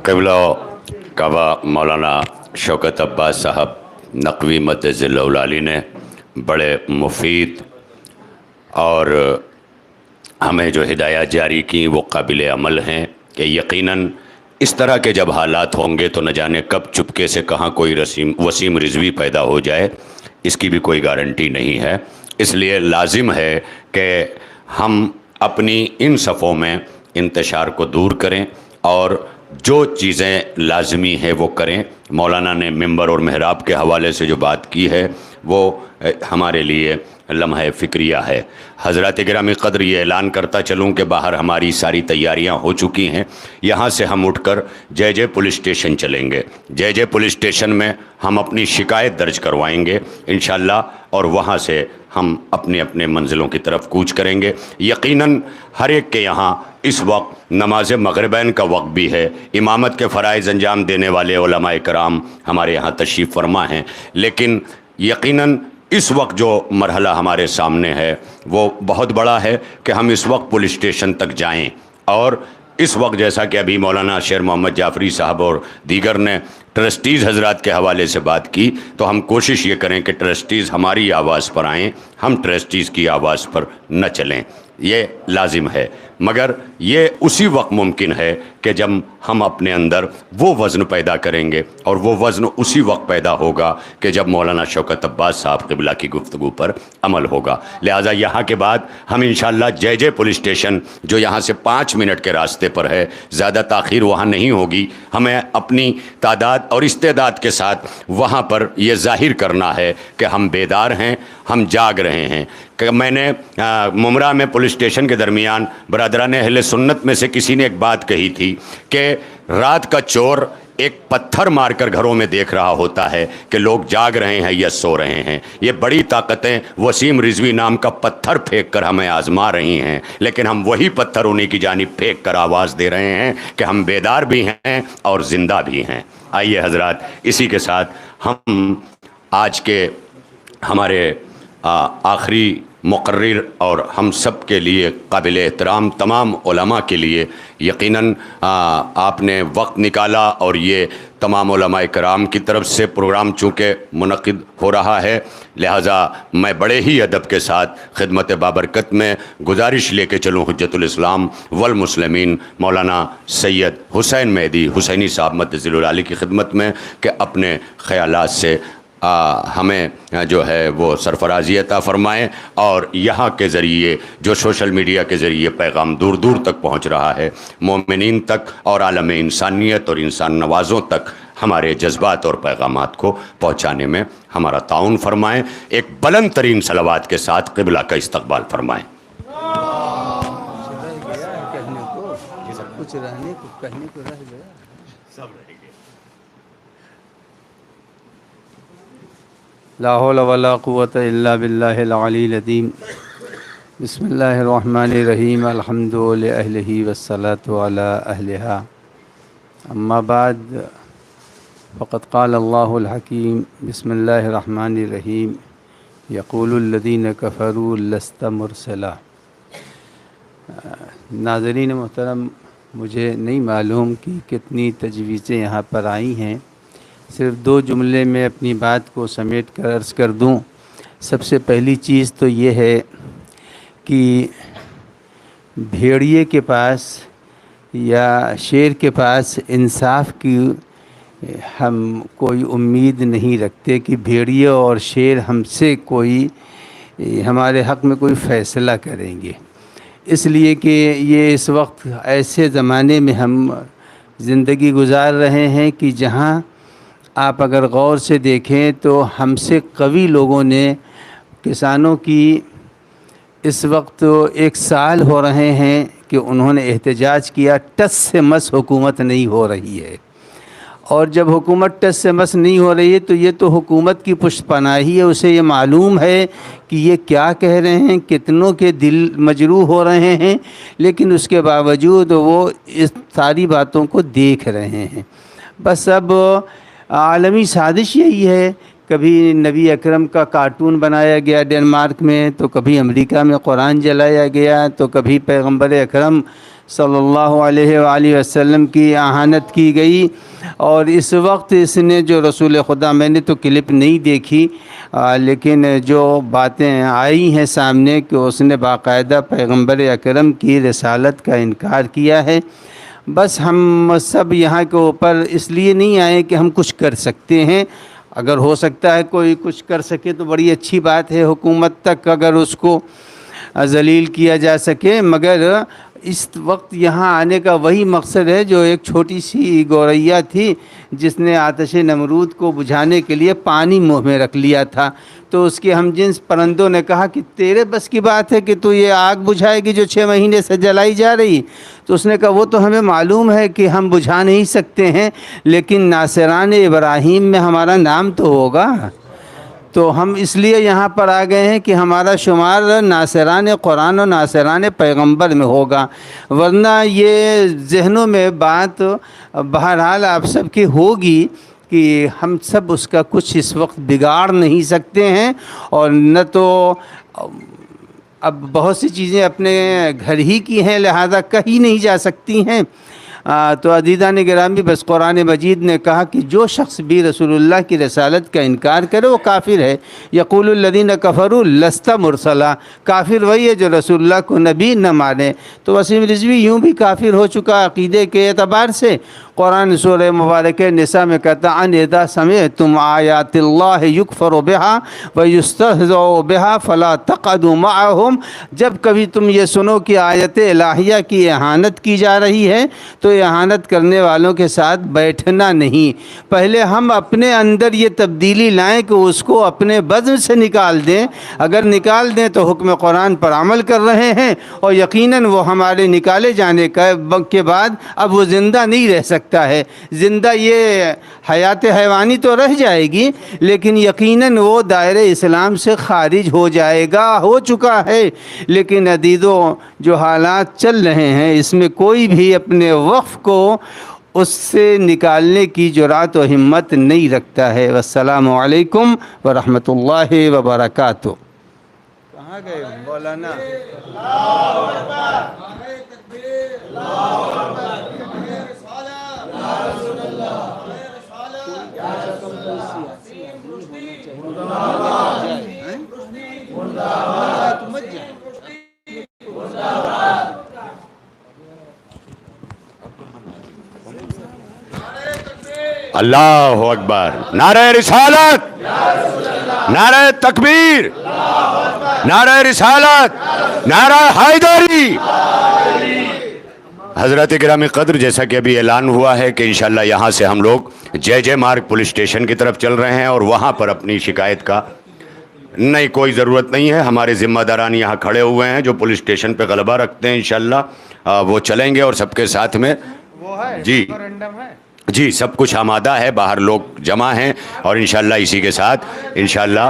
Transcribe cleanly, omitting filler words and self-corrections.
क़िबला काबा मौलाना शौकत अब्बास साहब नक़वी मद्दज़िल्लहुल-आली ने बड़े मुफीद और हमें जो हिदायत जारी की वो काबिल अमल हैं कि यकीनन इस तरह के जब हालात होंगे तो न जाने कब चुपके से कहाँ कोई वसीम रिजवी पैदा हो जाए, इसकी भी कोई गारंटी नहीं है। इसलिए लाजिम है कि हम अपनी इन सफ़ों में इंतशार को दूर करें और जो चीज़ें लाजमी हैं वो करें। मौलाना ने मिंबर और महराब के हवाले से जो बात की है वो हमारे लिए लम्हा फ़िक्रिया है। हज़रात गिरामी क़द्र ये ऐलान करता चलूँ कि बाहर हमारी सारी तैयारियां हो चुकी हैं। यहाँ से हम उठकर जे पुलिस स्टेशन चलेंगे। जे पुलिस स्टेशन में हम अपनी शिकायत दर्ज करवाएंगे इंशाअल्लाह और वहाँ से हम अपने अपने मंजिलों की तरफ कूच करेंगे। यकीनन हर एक के यहाँ इस वक्त नमाज मग़रिबैन का वक्त भी है। इमामत के फ़राइज़ अंजाम देने वाले उलमाए कराम हमारे यहाँ तशरीफ़ फरमा हैं, लेकिन यकीनन इस वक्त जो मरहला हमारे सामने है वो बहुत बड़ा है कि हम इस वक्त पुलिस स्टेशन तक जाएं। और इस वक्त जैसा कि अभी मौलाना शेर मोहम्मद जाफ़री साहब और दीगर ने ट्रस्टीज़ हज़रात के हवाले से बात की, तो हम कोशिश ये करें कि ट्रस्टीज़ हमारी आवाज़ पर आएँ, हम ट्रस्टीज़ की आवाज़ पर न चलें। ये लाजिम है, मगर ये उसी वक्त मुमकिन है कि जब हम अपने अंदर वो वज़न पैदा करेंगे, और वो वज़न उसी वक्त पैदा होगा कि जब मौलाना शौकत अब्बास साहब क़िबला की गुफ्तगू पर अमल होगा। लिहाजा यहाँ के बाद हम इंशाअल्लाह जे पुलिस स्टेशन जो यहाँ से 5 मिनट के रास्ते पर है, ज़्यादा ताख़ीर वहाँ नहीं होगी। हमें अपनी तादाद और इस्तेदाद के साथ वहाँ पर यह ज़ाहिर करना है कि हम बेदार हैं, हम जाग रहे हैं। कि मैंने मुमरा में पुलिस स्टेशन के दरमियान बरादरान अहले सुन्नत में से किसी ने एक बात कही थी कि रात का चोर एक पत्थर मारकर घरों में देख रहा होता है कि लोग जाग रहे हैं या सो रहे हैं। ये बड़ी ताकतें वसीम रिजवी नाम का पत्थर फेंक कर हमें आजमा रही हैं, लेकिन हम वही पत्थर उन्हीं की जानिब फेंक कर आवाज़ दे रहे हैं कि हम बेदार भी हैं और ज़िंदा भी हैं। आइए हजरात, इसी के साथ हम आज के हमारे आखिरी मुकर्रिर और हम सब के लिए काबिल एहतराम तमाम उलमा के लिए यकीनन आपने वक्त निकाला, और ये तमाम उलमाए कराम की तरफ से प्रोग्राम चूँकि मुनक़िद हो रहा है, लिहाजा मैं बड़े ही अदब के साथ खिदमत बाबरकत में गुजारिश लेके चलूँ हुज्जतुल इस्लाम वल मुस्लिमीन मौलाना सैयद हुसैन मेहदी हुसैनी साहब मद्दज़िल्लहुल-आली की खिदमत में कि अपने ख़यालात से हमें जो है वो सरफराज़ी अता फ़रमाएँ, और यहाँ के ज़रिए जो सोशल मीडिया के ज़रिए पैगाम दूर दूर तक पहुँच रहा है, मोमिनीन तक और आलम इंसानियत और इंसान नवाज़ों तक हमारे जज्बात और पैगामात को पहुँचाने में हमारा ताउन फरमाएँ। एक बुलंद तरीन सलावात के साथ क़िबला का इस्तक़बाल फरमाएँ। कुछ रहने को कहने को रह गया, सब रह गया। ला हौला वला कुव्वता इल्ला बिल्लाहिल अलील अज़ीम। बिस्मिल्लाहिर रहमानिर रहीम। अल्हम्दु लिअहलिही वस्सलातु अला अहलिहा। अम्मा बाद फ़क़द क़ाल अल्लाहुल हकीम। बिस्मिल्लाहिर रहमानिर रहीम। यक़ूलुल लज़ीना कफ़रू लस्त मुरसला। नाज़रीन मोहतरम, मुझे नहीं मालूम कि कितनी तजवीज़ें यहाँ पर आई हैं, सिर्फ़ 2 जुमले में अपनी बात को समेट कर अर्ज़ कर दूँ। सबसे पहली चीज़ तो ये है कि भेड़िए के पास या शेर के पास इंसाफ की हम कोई उम्मीद नहीं रखते कि भेड़िए और शेर हमसे कोई हमारे हक़ में कोई फ़ैसला करेंगे, इसलिए कि ये इस वक्त ऐसे ज़माने में हम ज़िंदगी गुजार रहे हैं कि जहाँ आप अगर गौर से देखें तो हमसे कवी लोगों ने किसानों की इस वक्त 1 साल हो रहे हैं कि उन्होंने एहतजाज किया, टस से मस हुकूमत नहीं हो रही है। और जब हुकूमत टस से मस नहीं हो रही है तो ये तो हुकूमत की पुष्पनाही है, उसे ये मालूम है कि ये क्या कह रहे हैं, कितनों के दिल मजरूह हो रहे हैं, लेकिन उसके बावजूद वो इस सारी बातों को देख रहे हैं। बस अब आलमी साजिश यही है, कभी नबी अकरम का कार्टून बनाया गया डेनमार्क में, तो कभी अमेरिका में कुरान जलाया गया, तो कभी पैगंबर अकरम صلی اللہ علیہ وآلہ وسلم کی اہانت کی گئی، اور اس وقت اس نے جو رسول خدا، میں نے تو کلپ نہیں دیکھی لیکن جو باتیں آئی ہیں سامنے کہ اس نے باقاعدہ پیغمبر اکرم کی رسالت کا انکار کیا ہے۔ بس ہم سب یہاں کے اوپر اس لیے نہیں آئے کہ ہم کچھ کر سکتے ہیں، اگر ہو سکتا ہے کوئی کچھ کر سکے تو بڑی اچھی بات ہے، حکومت تک اگر اس کو ذلیل کیا جا سکے، مگر اس وقت یہاں آنے کا وہی مقصد ہے جو ایک چھوٹی سی گوریا تھی جس نے آتش نمرود کو بجھانے کے لیے پانی منہ میں رکھ لیا تھا، تو اس کے ہم جنس پرندوں نے کہا کہ تیرے بس کی بات ہے کہ تو یہ آگ بجھائے گی جو 6 مہینے سے جلائی جا رہی؟ تو اس نے کہا وہ تو ہمیں معلوم ہے کہ ہم بجھا نہیں سکتے ہیں، لیکن ناصران ابراہیم میں ہمارا نام تو ہوگا، تو ہم اس لیے یہاں پر آ گئے ہیں کہ ہمارا شمار ناصران قرآن و ناصران پیغمبر میں ہوگا، ورنہ یہ ذہنوں میں بات بہرحال آپ سب کی ہوگی کہ ہم سب اس کا کچھ اس وقت بگاڑ نہیں سکتے ہیں، اور نہ تو اب بہت سی چیزیں اپنے گھر ہی کی ہیں لہذا کہیں نہیں جا سکتی ہیں۔ تو عزیزان گرامی، بس قرآن مجید نے کہا کہ جو شخص بھی رسول اللہ کی رسالت کا انکار کرے وہ کافر ہے۔ یقول الذین کفروا لست مرسلا، کافر وہی ہے جو رسول اللہ کو نبی نہ مانے۔ تو وسیم رضوی یوں بھی کافر ہو چکا عقیدے کے اعتبار سے۔ قرآن سورہ مبارکہ نساء میں کہتا ان اذا سمعتم آیات اللہ یکفر بها ویستہزأ بها فلا تقعدوا معهم، جب کبھی تم یہ سنو کہ آیت الہیہ کی اہانت کی جا رہی ہے تو اہانت کرنے والوں کے ساتھ بیٹھنا نہیں، پہلے ہم اپنے اندر یہ تبدیلی لائیں کہ اس کو اپنے بزم سے نکال دیں، اگر نکال دیں تو حکم قرآن پر عمل کر رہے ہیں، اور یقیناً وہ ہمارے نکالے جانے کے بعد اب وہ زندہ نہیں رہ سکتا ہے، زندہ یہ حیات حیوانی تو رہ جائے گی لیکن یقیناً وہ دائرہ اسلام سے خارج ہو جائے گا، ہو چکا ہے۔ لیکن عزیزو جو حالات چل رہے ہیں اس میں کوئی بھی اپنے وقف کو اس سے نکالنے کی جرأت و ہمت نہیں رکھتا ہے۔ والسلام علیکم ورحمۃ اللہ وبرکاتہ۔ کہاں گئے مولانا؟ اللہ اکبر، نعرہ رسالت، نعرہ تکبیر، نعرہ رسالت، نعرہ حیدری۔ حضرت گرامی قدر، جیسا کہ ابھی اعلان ہوا ہے کہ انشاءاللہ یہاں سے ہم لوگ جے مارگ پولیس اسٹیشن کی طرف چل رہے ہیں، اور وہاں پر اپنی شکایت کا نہیں کوئی ضرورت نہیں ہے، ہمارے ذمہ داران یہاں کھڑے ہوئے ہیں جو پولیس اسٹیشن پہ غلبہ رکھتے ہیں، انشاءاللہ وہ چلیں گے اور سب کے ساتھ میں جی سب کچھ آمادہ ہے، باہر لوگ جمع ہیں، اور انشاءاللہ اسی کے ساتھ انشاءاللہ